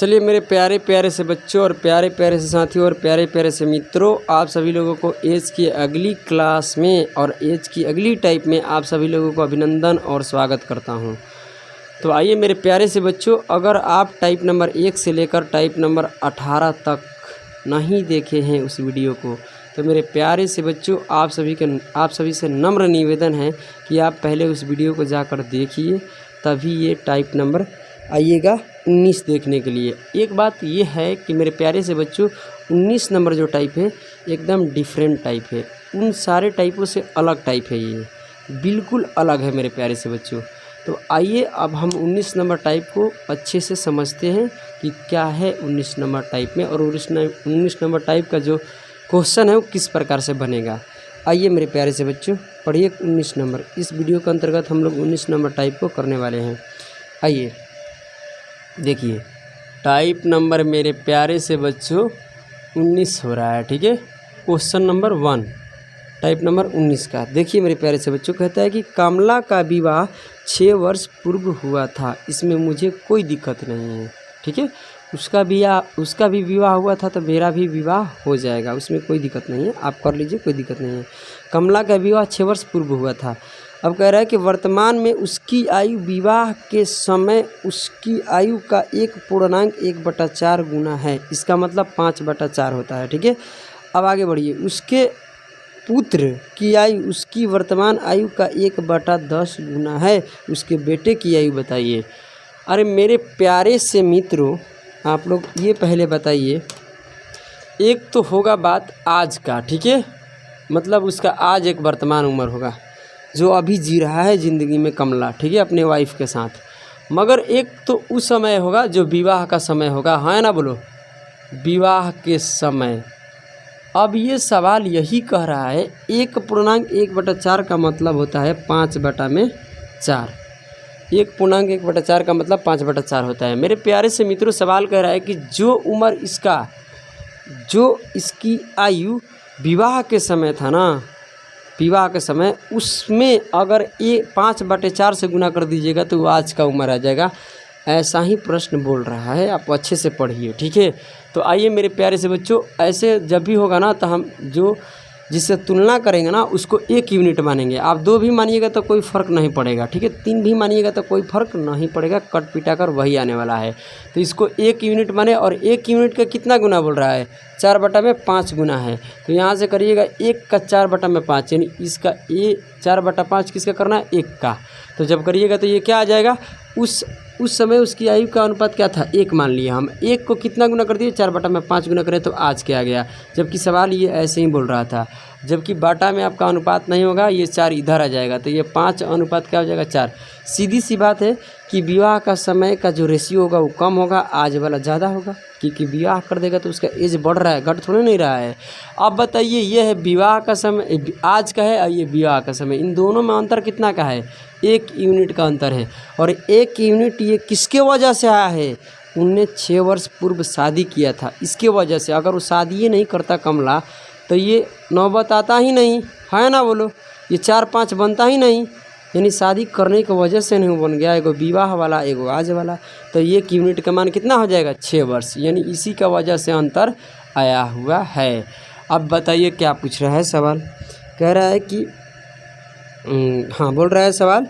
चलिए मेरे प्यारे प्यारे से बच्चों और प्यारे प्यारे से साथियों और प्यारे प्यारे से मित्रों, आप सभी लोगों को एज की अगली क्लास में और एज की अगली टाइप में आप सभी लोगों को अभिनंदन और स्वागत करता हूं। तो आइए मेरे प्यारे से बच्चों, अगर आप टाइप नंबर 1 से लेकर टाइप नंबर 18 तक नहीं देखे हैं उस वीडियो को, तो मेरे प्यारे से बच्चों आप सभी से नम्र निवेदन है कि आप पहले उस वीडियो को जाकर देखिए, तभी ये टाइप नंबर आइएगा 19 देखने के लिए। एक बात ये है कि मेरे प्यारे से बच्चों 19 नंबर जो टाइप है एकदम डिफरेंट टाइप है, उन सारे टाइपों से अलग टाइप है, ये बिल्कुल अलग है मेरे प्यारे से बच्चों। तो आइए अब हम 19 नंबर टाइप को अच्छे से समझते हैं कि क्या है 19 नंबर टाइप में, और 19 नंबर टाइप का जो क्वेश्चन है वो किस प्रकार से बनेगा। आइए मेरे प्यारे से बच्चों पढ़िए 19 नंबर। इस वीडियो के अंतर्गत हम लोग 19 नंबर टाइप को करने वाले हैं। आइए देखिए, टाइप नंबर मेरे प्यारे से बच्चों 19 हो रहा है, ठीक है। क्वेश्चन नंबर 1 टाइप नंबर 19 का देखिए मेरे प्यारे से बच्चों, कहता है कि कमला का विवाह 6 वर्ष पूर्व हुआ था, इसमें मुझे कोई दिक्कत नहीं है, ठीक है। उसका भी विवाह हुआ था तो मेरा भी विवाह हो जाएगा, उसमें कोई दिक्कत नहीं है, आप कर लीजिए, कोई दिक्कत नहीं है। कमला का विवाह 6 वर्ष पूर्व हुआ था। अब कह रहा है कि वर्तमान में उसकी आयु विवाह के समय उसकी आयु का 1.1/4 गुना है, इसका मतलब 5/4 होता है, ठीक है। अब आगे बढ़िए, उसके पुत्र की आयु उसकी वर्तमान आयु का 1/10 गुना है, उसके बेटे की आयु बताइए। अरे मेरे प्यारे से मित्रों, आप लोग ये पहले बताइए, एक तो होगा बात आज का, ठीक है, मतलब उसका आज एक वर्तमान उम्र होगा जो अभी जी रहा है ज़िंदगी में कमला, ठीक है, अपने वाइफ के साथ। मगर एक तो उस समय होगा जो विवाह का समय होगा, है ना, बोलो, विवाह के समय। अब ये सवाल यही कह रहा है 1.1/4 का मतलब होता है 5/4। 1.1/4 का मतलब 5/4 होता है। मेरे प्यारे से मित्रों, सवाल कह रहा है कि जो इसकी आयु विवाह के समय था ना, विवाह के समय, उसमें अगर 5/4 से गुना कर दीजिएगा तो वो आज का उम्र आ जाएगा। ऐसा ही प्रश्न बोल रहा है, आप अच्छे से पढ़िए, ठीक है। तो आइए मेरे प्यारे से बच्चों, ऐसे जब भी होगा ना तो हम जिससे तुलना करेंगे ना उसको 1 यूनिट मानेंगे। आप 2 भी मानिएगा तो कोई फ़र्क नहीं पड़ेगा, ठीक है। 3 भी मानिएगा तो कोई फ़र्क नहीं पड़ेगा, कट पिटा कर वही आने वाला है। तो इसको 1 यूनिट माने, और 1 यूनिट का कितना गुना बोल रहा है, 4/5 गुना है। तो यहाँ से करिएगा 1 का 4/5, यानी इसका 4/5 किसका करना है, 1 का। तो जब करिएगा तो ये क्या आ जाएगा, उस समय उसकी आयु का अनुपात क्या था, 1 मान लिया हम। 1 को कितना गुना कर दिए, 4/5 गुना करें तो आज क्या आ गया। जबकि सवाल ये ऐसे ही बोल रहा था, जबकि बाटा में आपका अनुपात नहीं होगा, ये 4 इधर आ जाएगा, तो ये 5 अनुपात क्या हो जाएगा, 4। सीधी सी बात है कि विवाह का समय का जो रेशियो होगा वो कम होगा, आज वाला ज़्यादा होगा, क्योंकि विवाह कर देगा तो उसका एज बढ़ रहा है, घट थोड़े नहीं रहा है। अब बताइए, ये है विवाह का समय, आज का है, और ये विवाह का समय, इन दोनों में अंतर कितना का है, 1 यूनिट का अंतर है। और 1 यूनिट ये किसके वजह से आया है, उनने 6 वर्ष पूर्व शादी किया था, इसके वजह से। अगर वो शादी नहीं करता कमला तो ये नौबत आता ही नहीं, है ना, बोलो, ये 4-5 बनता ही नहीं। यानी शादी करने की वजह से नहीं बन गया, एगो विवाह वाला एगो आज वाला। तो 1 यूनिट का मान कितना हो जाएगा, 6 वर्ष, यानी इसी का वजह से अंतर आया हुआ है। अब बताइए क्या पूछ रहा है सवाल, कह रहा है कि हाँ, बोल रहा है सवाल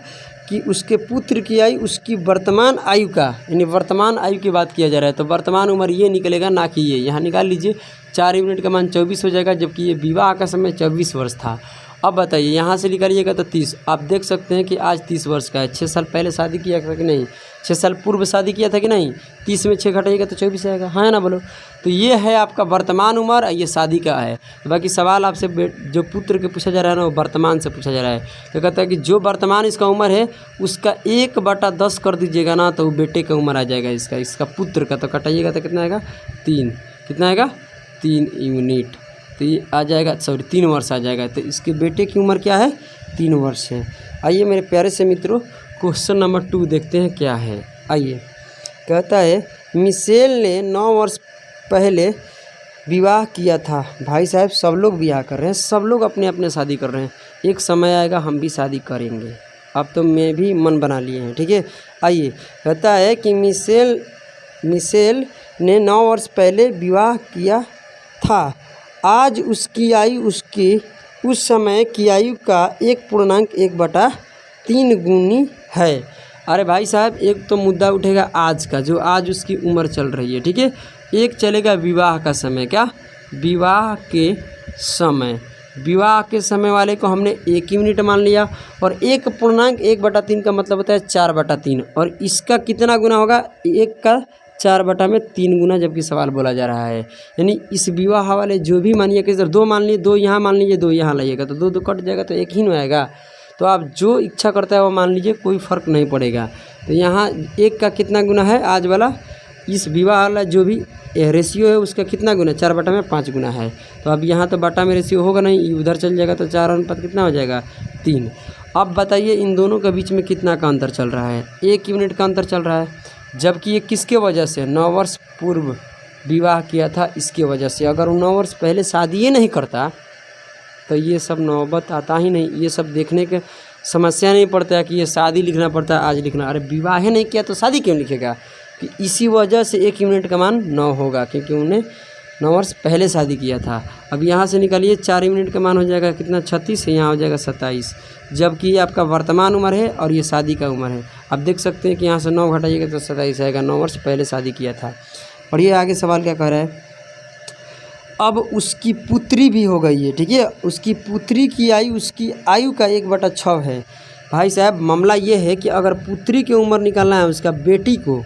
कि उसके पुत्र की आयु उसकी वर्तमान आयु का, यानी वर्तमान आयु की बात किया जा रहा है, तो वर्तमान उम्र ये निकलेगा, ना कि ये यहाँ निकाल लीजिए। 4 यूनिट का मान 24 हो जाएगा, जबकि ये विवाह का समय 24 वर्ष था। अब बताइए, यहाँ से निकालिएगा तो 30। आप देख सकते हैं कि आज 30 वर्ष का है। 6 साल पहले शादी किया था कि नहीं, 6 साल पूर्व शादी किया था कि नहीं, 30 में 6 घटाइएगा तो 24 आएगा, है ना, बोलो। तो ये है आपका वर्तमान उम्र, ये शादी का है। बाकी सवाल आपसे जो पुत्र के पूछा जा रहा है ना, वो वर्तमान से पूछा जा रहा है। तो कहता है कि जो वर्तमान इसका उम्र है उसका 1/10 कर दीजिएगा ना, तो वो बेटे का उम्र आ जाएगा, इसका पुत्र का। तो कटाइएगा तो कितना आएगा, 3, कितना आएगा, 3 यूनिट। तो ये आ जाएगा, 3 वर्ष आ जाएगा। तो इसके बेटे की उम्र क्या है, 3 वर्ष है। आइए मेरे प्यारे से मित्रों, क्वेश्चन नंबर 2 देखते हैं क्या है। आइए, कहता है मिशेल ने 9 वर्ष पहले विवाह किया था। भाई साहब, सब लोग विवाह कर रहे हैं, सब लोग अपने अपने शादी कर रहे हैं। एक समय आएगा हम भी शादी करेंगे, अब तो मैं भी मन बना लिए हैं, ठीक है। आइए, कहता है कि मिशेल ने 9 वर्ष पहले विवाह किया था। आज उसकी आयु उसकी उस समय की आयु का 1.1/3 गुनी है। अरे भाई साहब, एक तो मुद्दा उठेगा आज का, जो आज उसकी उम्र चल रही है, ठीक है। एक चलेगा विवाह का समय, क्या विवाह के समय, विवाह के समय वाले को हमने 1 यूनिट मान लिया, और 1.1/3 का मतलब होता है 4/3, और इसका कितना गुना होगा, 1 का 4/3 गुना, जबकि सवाल बोला जा रहा है। यानी इस विवाह वाले जो भी मानिए कि सर 2 मान लिए, 2 यहाँ मान लीजिए, 2 यहाँ लाइएगा तो 2 कट जाएगा तो 1 ही न आएगा। तो आप जो इच्छा करता है वो मान लीजिए, कोई फ़र्क नहीं पड़ेगा। तो यहाँ 1 का कितना गुना है आज वाला, इस विवाह वाला जो भी रेशियो है उसका कितना गुना, 4/5 गुना है। तो अब यहाँ तो बटा में रेशियो होगा नहीं, उधर चल जाएगा तो 4 अनुपात कितना हो जाएगा, 3। अब बताइए इन दोनों के बीच में कितना का अंतर चल रहा है, 1 यूनिट का अंतर चल रहा है, जबकि ये किसके वजह से, 9 वर्ष पूर्व विवाह किया था, इसके वजह से। अगर वो 9 वर्ष पहले शादी नहीं करता तो ये सब नौबत आता ही नहीं, ये सब देखने के समस्या नहीं पड़ता है कि ये शादी लिखना पड़ता है आज लिखना। अरे विवाह नहीं किया तो शादी क्यों लिखेगा, कि इसी वजह से 1 यूनिट का मान 9 होगा, क्योंकि उन्हें 9 वर्ष पहले शादी किया था। अब यहाँ से निकालिए 4 यूनिट का मान हो जाएगा कितना, 36 है, यहाँ हो जाएगा 27, जबकि ये आपका वर्तमान उम्र है और ये शादी का उम्र है। अब देख सकते हैं कि यहाँ से 9 घटाइएगा तो 27 आएगा, 9 वर्ष पहले शादी किया था। और ये आगे सवाल क्या कह रहा है, अब उसकी पुत्री भी हो गई है, ठीक है। उसकी पुत्री की आयु उसकी आयु का 1/6 है। भाई साहब, मामला ये है कि अगर पुत्री की उम्र निकालना है उसका बेटी को,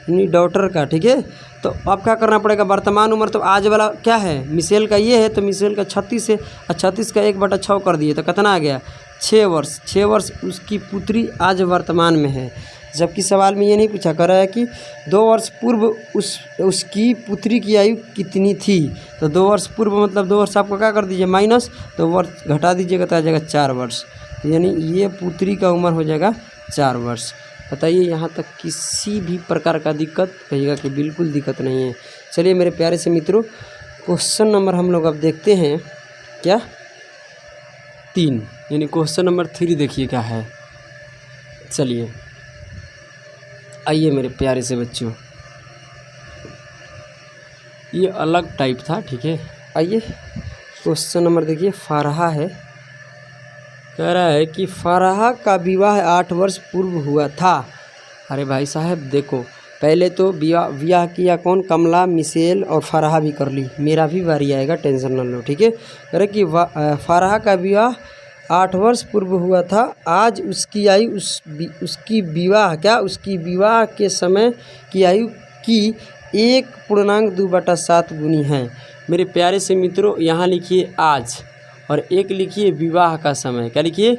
यानी डॉटर का, ठीक है, तो अब क्या करना पड़ेगा, वर्तमान उम्र तो आज वाला क्या है, मिशेल का ये है, तो मिशेल का 36 है, और 36 का 1/6 कर दिए तो कितना आ गया, 6 वर्ष। 6 वर्ष उसकी पुत्री आज वर्तमान में है, जबकि सवाल में ये नहीं पूछा कर रहा है कि 2 वर्ष पूर्व उसकी पुत्री की आयु कितनी थी। तो 2 वर्ष पूर्व मतलब 2 वर्ष आपको क्या कर दीजिए माइनस, तो वर्ष घटा दीजिएगा तो आ जाएगा 4 वर्ष। तो यानी ये पुत्री का उम्र हो जाएगा 4 वर्ष। बताइए यहाँ तक किसी भी प्रकार का दिक्कत, कहिएगा कि बिल्कुल दिक्कत नहीं है। चलिए मेरे प्यारे से मित्रों, क्वेश्चन नंबर हम लोग अब देखते हैं क्या, 3, यानी क्वेश्चन नंबर 3 देखिए क्या है। चलिए आइए मेरे प्यारे से बच्चों, ये अलग टाइप था, ठीक है। आइए क्वेश्चन नंबर देखिए, फारहा है, कह रहा है कि फारहा का विवाह 8 वर्ष पूर्व हुआ था। अरे भाई साहब देखो, पहले तो विवाह किया कौन, कमला, मिशेल और फारहा भी कर ली, मेरा भी बारी आएगा, टेंशन न लो, ठीक है। कह रहे कि फारहा का विवाह 8 वर्ष पूर्व हुआ था। आज उसकी आयु उसकी विवाह के समय की आयु की 1.2/7 गुनी है। मेरे प्यारे से मित्रों, यहाँ लिखिए आज, और एक लिखिए विवाह का समय, क्या लिखिए,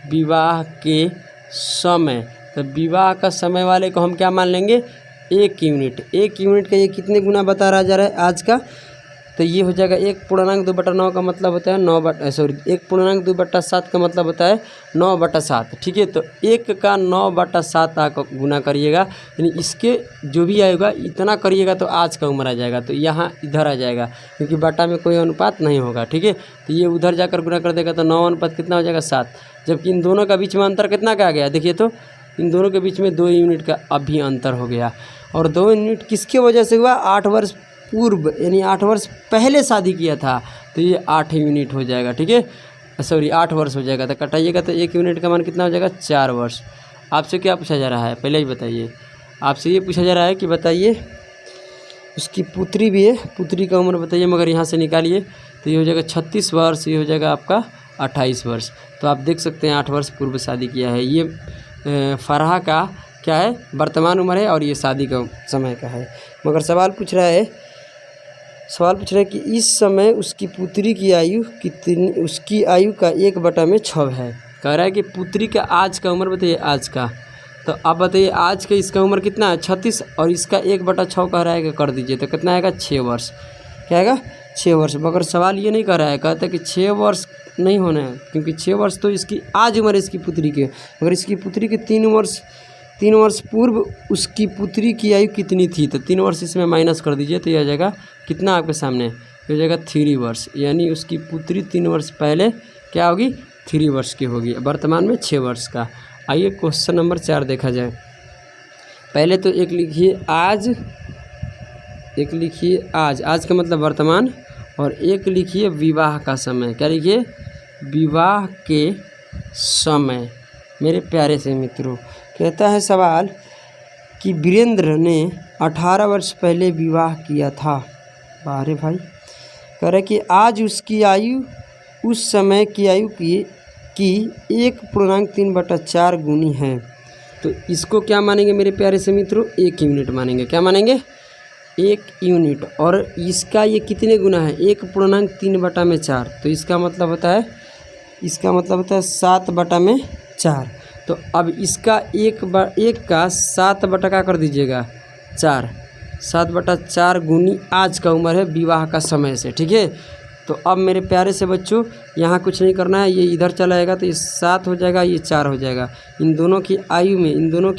विवाह के समय। तो विवाह का समय वाले को हम क्या मान लेंगे, 1 यूनिट। 1 यूनिट का ये कितने गुना बता रहा जा रहा है आज का, तो ये हो जाएगा 1.2/9 का मतलब होता है 1.2/7 का मतलब होता है 9/7, ठीक है। तो 1 का 9/7 का गुना करिएगा, यानी इसके जो भी आएगा इतना करिएगा तो आज का उम्र आ जाएगा। तो यहाँ इधर आ जाएगा, क्योंकि बटा में कोई अनुपात नहीं होगा, ठीक है। तो ये उधर जाकर गुना कर देगा तो 9 अनुपात कितना हो जाएगा, 7। जबकि इन दोनों का बीच में अंतर कितना का आ गया, देखिए तो इन दोनों के बीच में 2 यूनिट का अभी अंतर हो गया। और 2 यूनिट किसके वजह से हुआ, 8 वर्ष पूर्व, यानी 8 वर्ष पहले शादी किया था, तो ये 8 यूनिट हो जाएगा, ठीक है, सॉरी 8 वर्ष हो जाएगा। तो कटाइएगा तो 1 यूनिट का मान कितना हो जाएगा, 4 वर्ष। आपसे क्या पूछा जा रहा है, पहले ही बताइए। आपसे ये पूछा जा रहा है कि बताइए उसकी पुत्री भी है, पुत्री का उम्र बताइए, मगर यहाँ से निकालिए तो ये हो जाएगा 36 वर्ष, ये हो जाएगा आपका 28 वर्ष। तो आप देख सकते हैं 8 वर्ष पूर्व शादी किया है। ये फरहा का क्या है, वर्तमान उम्र है, और ये शादी का समय का है। मगर सवाल पूछ रहा है कि इस समय उसकी पुत्री की आयु कितनी, उसकी आयु का 1/6 है। कह रहा है कि पुत्री का आज का उम्र बताइए, आज का। तो आप बताइए आज का इसका उम्र कितना है, 36, और इसका 1/6 कह रहा है कि कर दीजिए तो कितना आएगा, 6 वर्ष। क्या आएगा, 6 वर्ष। मगर सवाल ये नहीं कर रहा है, कहता है कि 6 वर्ष नहीं होना है, क्योंकि 6 वर्ष तो इसकी आज उम्र है इसकी पुत्री की, मगर इसकी पुत्री के 3 वर्ष पूर्व उसकी पुत्री की आयु कितनी थी। तो 3 वर्ष इसमें माइनस कर दीजिए तो यह आ जाएगा कितना आपके सामने, ये हो जाएगा 3 वर्ष। यानी उसकी पुत्री 3 वर्ष पहले क्या होगी, 3 वर्ष की होगी, वर्तमान में 6 वर्ष का। आइए क्वेश्चन नंबर 4 देखा जाए। पहले तो एक लिखिए आज एक लिखिए आज, आज का मतलब वर्तमान, और एक लिखिए विवाह का समय। क्या लिखिए? विवाह के समय। मेरे प्यारे से मित्रों, कहता है सवाल कि वीरेंद्र ने 18 वर्ष पहले विवाह किया था। बारे भाई, कह रहे कि आज उसकी आयु उस समय की आयु की 1.3/4 गुनी है। तो इसको क्या मानेंगे मेरे प्यारे से मित्रों? 1 यूनिट मानेंगे। क्या मानेंगे? 1 यूनिट। और इसका ये कितने गुना है? 1.3/4। तो इसका मतलब होता है 7/4। तो अब इसका एक का 7 का कर दीजिएगा 4, 7/4 गुनी आज का उम्र है विवाह का समय से। ठीक है, तो अब मेरे प्यारे से बच्चों यहाँ कुछ नहीं करना है, ये इधर चला जाएगा तो ये 7 हो जाएगा, ये 4 हो जाएगा। इन दोनों की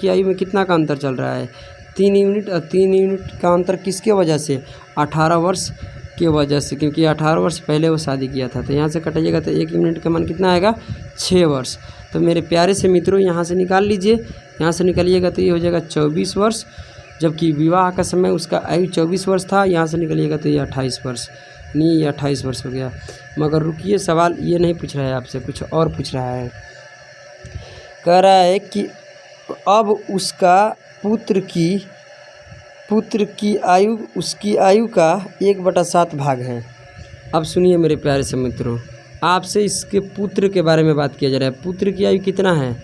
आयु में कितना का अंतर चल रहा है? 3 यूनिट। और 3 यूनिट का अंतर किसके वजह से? 18 वर्ष के वजह से, क्योंकि 18 वर्ष पहले वो शादी किया था। तो यहाँ से कटाइएगा तो 1 यूनिट का मान कितना आएगा? 6 वर्ष। तो मेरे प्यारे से मित्रों यहाँ से निकाल लीजिए, यहाँ से निकालिएगा तो ये हो जाएगा 24 वर्ष, जबकि विवाह का समय उसका आयु 24 वर्ष था। यहाँ से निकालिएगा तो ये 28 वर्ष, नहीं ये 28 वर्ष हो गया। मगर रुकिए, सवाल ये नहीं पूछ रहा है आपसे, कुछ और पूछ रहा है। कह रहा है कि अब उसका पुत्र की आयु उसकी आयु का 1/7 भाग है। अब सुनिए मेरे प्यारे से मित्रों, आपसे इसके पुत्र के बारे में बात किया जा रहा है। पुत्र की आयु कितना है?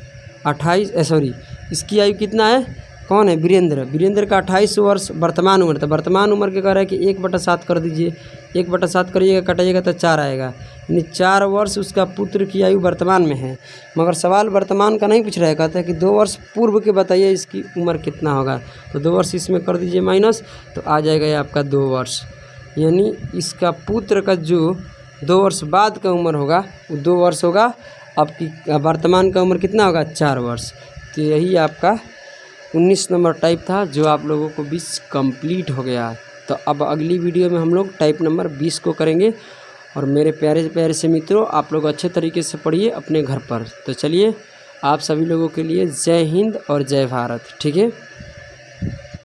28, इसकी आयु कितना है? कौन है? वीरेंद्र का 28 वर्ष वर्तमान उम्र था। वर्तमान उम्र के कह रहा है कि 1/7 कर दीजिए, 1/7 करिएगा, कटाइएगा तो 4 आएगा, यानी 4 वर्ष उसका पुत्र की आयु वर्तमान में है। मगर सवाल वर्तमान का नहीं पूछ रहा है, कहता है कि 2 वर्ष पूर्व के बताइए इसकी उम्र कितना होगा। तो 2 वर्ष इसमें कर दीजिए माइनस, तो आ जाएगा ये आपका 2 वर्ष। यानी इसका पुत्र का जो 2 वर्ष बाद का उम्र होगा वो 2 वर्ष होगा। अब की वर्तमान का उम्र कितना होगा? 4 वर्ष। तो यही आपका 19 नंबर टाइप था, जो आप लोगों को 20 कंप्लीट हो गया। तो अब अगली वीडियो में हम लोग टाइप नंबर 20 को करेंगे। और मेरे प्यारे से मित्रों, आप लोग अच्छे तरीके से पढ़िए अपने घर पर। तो चलिए, आप सभी लोगों के लिए जय हिंद और जय भारत। ठीक है।